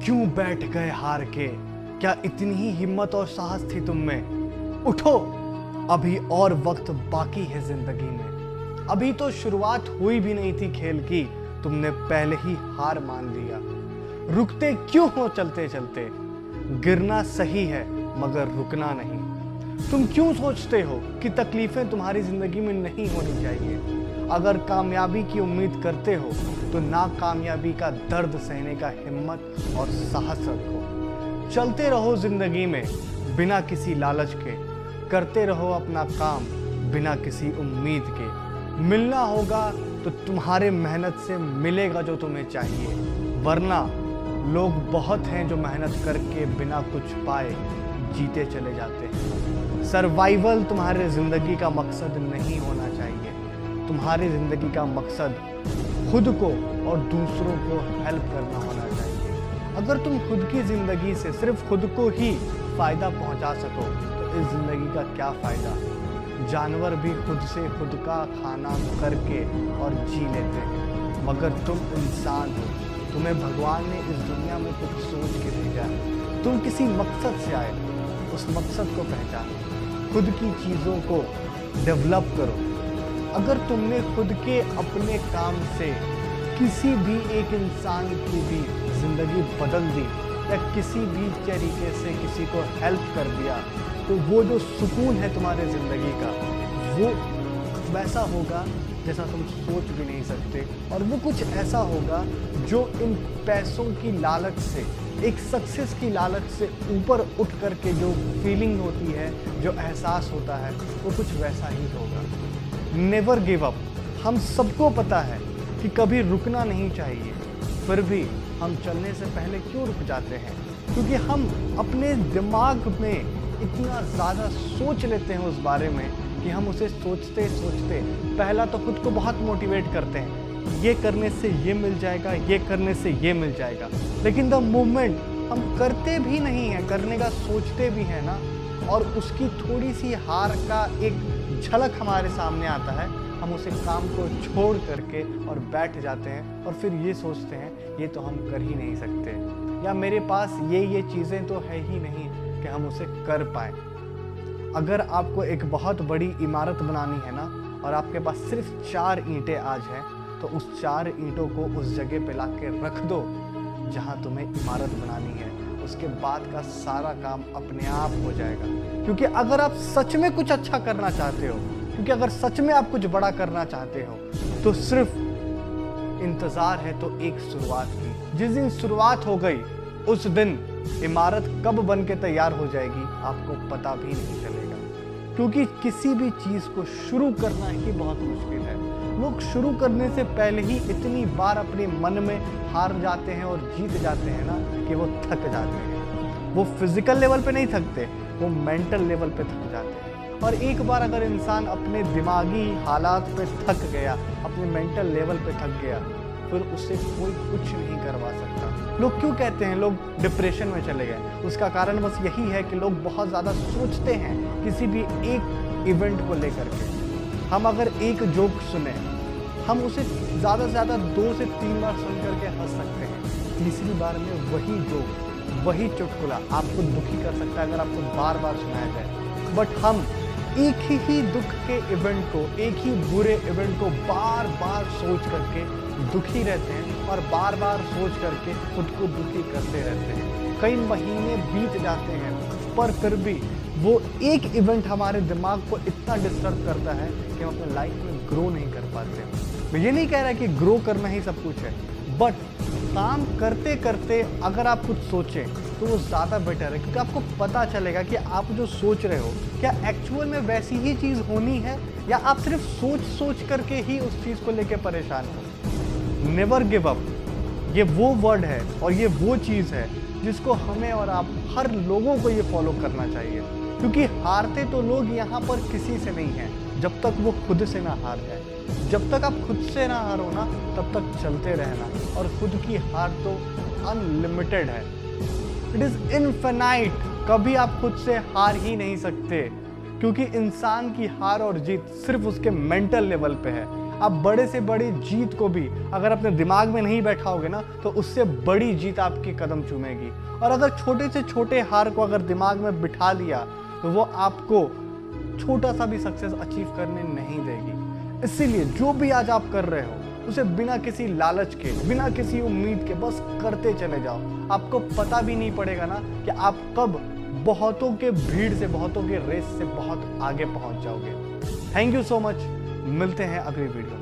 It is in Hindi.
क्यों बैठ गए हार के? क्या इतनी ही हिम्मत और साहस थी तुम में? उठो, अभी और वक्त बाकी है जिंदगी में। अभी तो शुरुआत हुई भी नहीं थी खेल की, तुमने पहले ही हार मान लिया। रुकते क्यों हो चलते चलते? गिरना सही है मगर रुकना नहीं। तुम क्यों सोचते हो कि तकलीफें तुम्हारी जिंदगी में नहीं होनी चाहिए? अगर कामयाबी की उम्मीद करते हो तो नाकामयाबी का दर्द सहने का हिम्मत और साहस रखो। चलते रहो जिंदगी में बिना किसी लालच के, करते रहो अपना काम बिना किसी उम्मीद के। मिलना होगा तो तुम्हारे मेहनत से मिलेगा जो तुम्हें चाहिए, वरना लोग बहुत हैं जो मेहनत करके बिना कुछ पाए जीते चले जाते हैं। सर्वाइवल तुम्हारे जिंदगी का मकसद नहीं होना चाहिए। तुम्हारी जिंदगी का मकसद खुद को और दूसरों को हेल्प करना होना चाहिए। अगर तुम खुद की जिंदगी से सिर्फ खुद को ही फायदा पहुंचा सको तो इस जिंदगी का क्या फायदा? जानवर भी खुद से खुद का खाना करके और जी लेते हैं, मगर तुम इंसान हो। तुम्हें भगवान ने इस दुनिया में कुछ सोच के भेजा है। तुम किसी मकसद से आए, उस मकसद को पहचानो, खुद की चीज़ों को डेवलप करो। अगर तुमने खुद के अपने काम से किसी भी एक इंसान की भी जिंदगी बदल दी या किसी भी तरीके से किसी को हेल्प कर दिया, तो वो जो सुकून है तुम्हारे ज़िंदगी का, वो वैसा होगा जैसा तुम सोच भी नहीं सकते। और वो कुछ ऐसा होगा जो इन पैसों की लालच से, एक सक्सेस की लालच से ऊपर उठ करके जो फीलिंग होती है, जो एहसास होता है, वो कुछ वैसा ही होगा। Never give up. हम सबको पता है कि कभी रुकना नहीं चाहिए, फिर भी हम चलने से पहले क्यों रुक जाते हैं? क्योंकि हम अपने दिमाग में इतना ज़्यादा सोच लेते हैं उस बारे में कि हम उसे सोचते सोचते पहला तो खुद को बहुत मोटिवेट करते हैं, ये करने से ये मिल जाएगा, ये करने से ये मिल जाएगा। लेकिन द मोमेंट हम करते भी नहीं हैं, करने का सोचते भी हैं ना, और उसकी थोड़ी सी हार का एक झलक हमारे सामने आता है, हम उसे काम को छोड़ करके और बैठ जाते हैं और फिर ये सोचते हैं ये तो हम कर ही नहीं सकते, या मेरे पास ये चीज़ें तो है ही नहीं कि हम उसे कर पाए। अगर आपको एक बहुत बड़ी इमारत बनानी है ना, और आपके पास सिर्फ 4 ईंटें आज हैं, तो उस 4 ईंटों को उस जगह पे ला के रख दो जहाँ तुम्हें इमारत बनानी है। उसके बाद का सारा काम अपने आप हो जाएगा। क्योंकि अगर आप सच में कुछ अच्छा करना चाहते हो, क्योंकि अगर सच में आप कुछ बड़ा करना चाहते हो, तो सिर्फ इंतज़ार है तो एक शुरुआत की। जिस दिन शुरुआत हो गई उस दिन इमारत कब बन के तैयार हो जाएगी आपको पता भी नहीं चलेगा। क्योंकि किसी भी चीज़ को शुरू करना ही बहुत मुश्किल है। लोग शुरू करने से पहले ही इतनी बार अपने मन में हार जाते हैं और जीत जाते हैं ना कि वो थक जाते हैं। वो फिजिकल लेवल पे नहीं थकते, वो मेंटल लेवल पे थक जाते हैं। और एक बार अगर इंसान अपने दिमागी हालात पे थक गया, अपने मेंटल लेवल पे थक गया, फिर उससे कोई कुछ नहीं करवा सकता। लोग क्यों कहते हैं लोग डिप्रेशन में चले गए? उसका कारण बस यही है कि लोग बहुत ज़्यादा सोचते हैं किसी भी एक इवेंट को लेकर के। हम अगर एक जोक सुने, हम उसे ज़्यादा से ज़्यादा 2 से 3 बार सुन करके हंस सकते हैं। तीसरी बार में वही जोक, वही चुटकुला आपको दुखी कर सकता है अगर आपको बार बार सुनाया जाए। बट हम एक ही दुख के इवेंट को, एक ही बुरे इवेंट को बार बार सोच करके दुखी रहते हैं और बार बार सोच करके खुद को दुखी करते रहते हैं। कई महीने बीत जाते हैं पर फिर भी वो एक इवेंट हमारे दिमाग को इतना डिस्टर्ब करता है कि हम अपने लाइफ में ग्रो नहीं कर पाते। मैं ये नहीं कह रहा कि ग्रो करना ही सब कुछ है, बट काम करते करते अगर आप कुछ सोचें तो वो ज़्यादा बेटर है। क्योंकि आपको पता चलेगा कि आप जो सोच रहे हो क्या एक्चुअल में वैसी ही चीज़ होनी है, या आप सिर्फ सोच सोच करके ही उस चीज़ को लेकर परेशान हो। नेवर गिव अप, ये वो वर्ड है और ये वो चीज़ है जिसको हमें और आप हर लोगों को ये फॉलो करना चाहिए। क्योंकि हारते तो लोग यहाँ पर किसी से नहीं हैं जब तक वो खुद से ना हार जाए। जब तक आप खुद से ना हारो ना, तब तक चलते रहना। और खुद की हार तो अनलिमिटेड है, इट इज़ इनफिनाइट। कभी आप खुद से हार ही नहीं सकते, क्योंकि इंसान की हार और जीत सिर्फ उसके मेंटल लेवल पे है। आप बड़े से बड़ी जीत को भी अगर अपने दिमाग में नहीं बैठाओगे ना, तो उससे बड़ी जीत आपके कदम चूमेगी। और अगर छोटे से छोटे हार को अगर दिमाग में बिठा लिया तो वो आपको छोटा सा भी सक्सेस अचीव करने नहीं देगी। इसीलिए जो भी आज आप कर रहे हो उसे बिना किसी लालच के, बिना किसी उम्मीद के बस करते चले जाओ। आपको पता भी नहीं पड़ेगा ना कि आप कब बहुतों के भीड़ से, बहुतों के रेस से बहुत आगे पहुंच जाओगे। Thank you so much. मिलते हैं अगली वीडियो।